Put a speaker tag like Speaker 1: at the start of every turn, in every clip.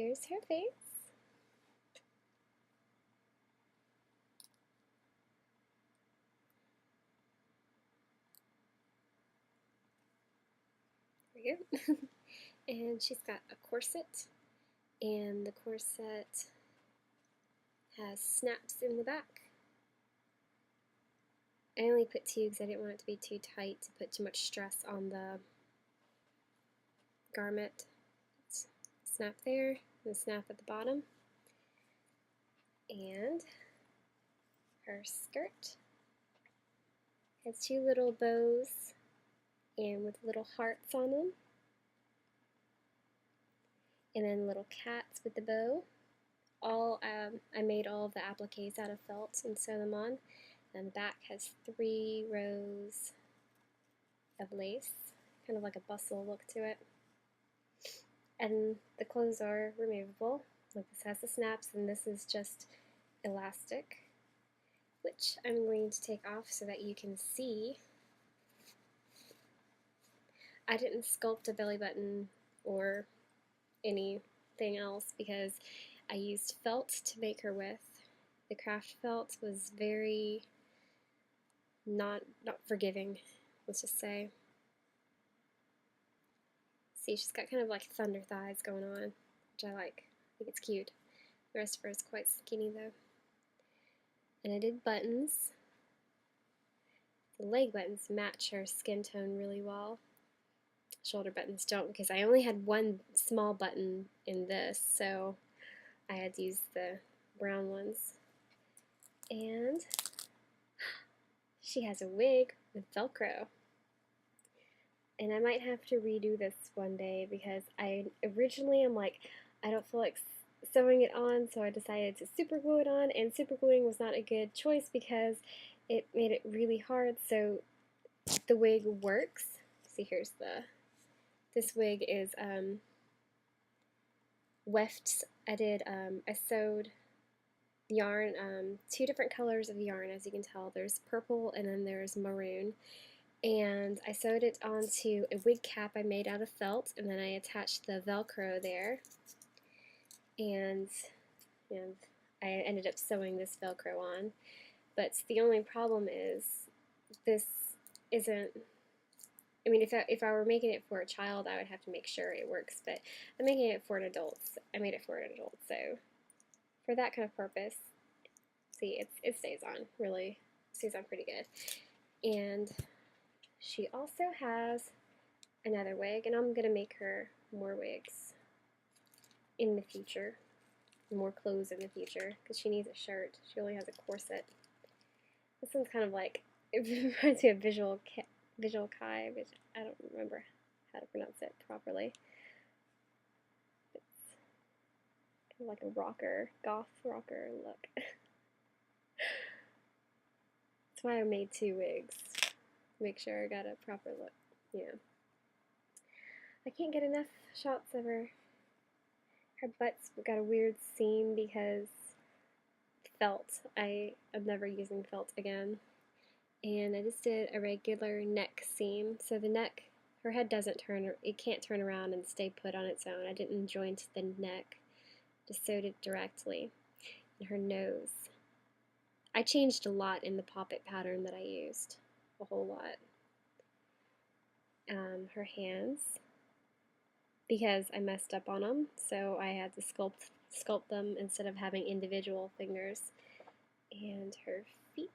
Speaker 1: Here's her face. There we go. And she's got a corset, and the corset has snaps in the back. I only put 2 because I didn't want it to be too tight to put too much stress on the garment. Snap there, and snap at the bottom. And her skirt has 2 little bows and with little hearts on them. And then little cats with the bow. I made all of the appliques out of felt and sew them on. And the back has 3 rows of lace, kind of like a bustle look to it. And the clothes are removable. Like this has the snaps, and this is just elastic, which I'm going to take off so that you can see. I didn't sculpt a belly button or anything else because I used felt to make her with. The craft felt was very not forgiving, let's just say. See, she's got kind of like thunder thighs going on, which I like. I think it's cute. The rest of her is quite skinny though. And I did buttons. The leg buttons match her skin tone really well. Shoulder buttons don't, because I only had 1 small button in this, so I had to use the brown ones. And she has a wig with Velcro. And I might have to redo this one day because I originally am like, I don't feel like sewing it on, so I decided to super glue it on, and super gluing was not a good choice because it made it really hard. So the wig works. See, here's this wig is wefts. I sewed yarn, 2 different colors of yarn, as you can tell. There's purple and then there's maroon. And I sewed it onto a wig cap I made out of felt, and then I attached the Velcro there. And I ended up sewing this Velcro on. But the only problem is this isn't, I mean, if I were making it for a child, I would have to make sure it works, but I'm making it for an adult. I made it for an adult, so for that kind of purpose, see, it stays on, really stays on pretty good. And she also has another wig, and I'm going to make her more wigs in the future, more clothes in the future, because she needs a shirt. She only has a corset. This one's kind of like, it reminds me of Visual Kai, which I don't remember how to pronounce it properly. It's kind of like a rocker, goth rocker look. That's why I made 2 wigs, to make sure I got a proper look. Yeah. I can't get enough shots of her. Her butt's got a weird seam because felt. I am never using felt again. And I just did a regular neck seam. So the neck, her head doesn't turn, it can't turn around and stay put on its own. I didn't joint the neck, just sewed it directly. And her nose. I changed a lot in the poppet pattern that I used, a whole lot. Her hands, because I messed up on them, so I had to sculpt them instead of having individual fingers. And her feet.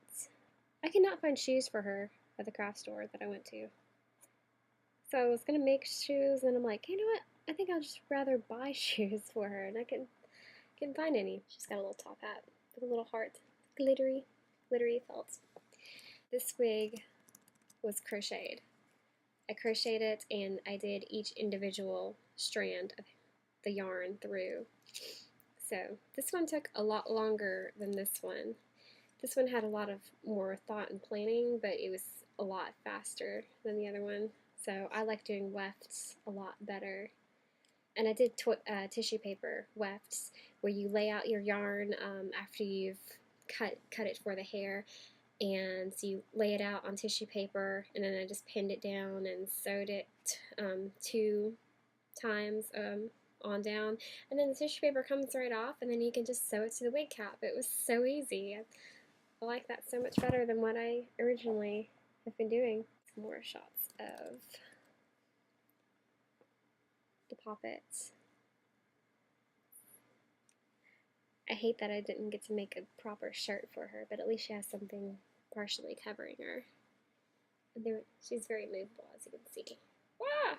Speaker 1: I could not find shoes for her at the craft store that I went to. So I was going to make shoes, and I'm like, you know what? I think I'll just rather buy shoes for her, and I couldn't find any. She's got a little top hat with a little heart. Glittery felt. This wig was crocheted. I crocheted it, and I did each individual strand of the yarn through. So this one took a lot longer than this one. This one had a lot of more thought and planning, but it was a lot faster than the other one. So I like doing wefts a lot better. And I did tissue paper wefts, where you lay out your yarn after you've cut it for the hair, and so you lay it out on tissue paper, and then I just pinned it down and sewed it 2 times on down, and then the tissue paper comes right off, and then you can just sew it to the wig cap. It was so easy. I like that so much better than what I originally have been doing. Some more shots of the poppets. I hate that I didn't get to make a proper shirt for her, but at least she has something partially covering her. And she's very movable, as you can see. Ah!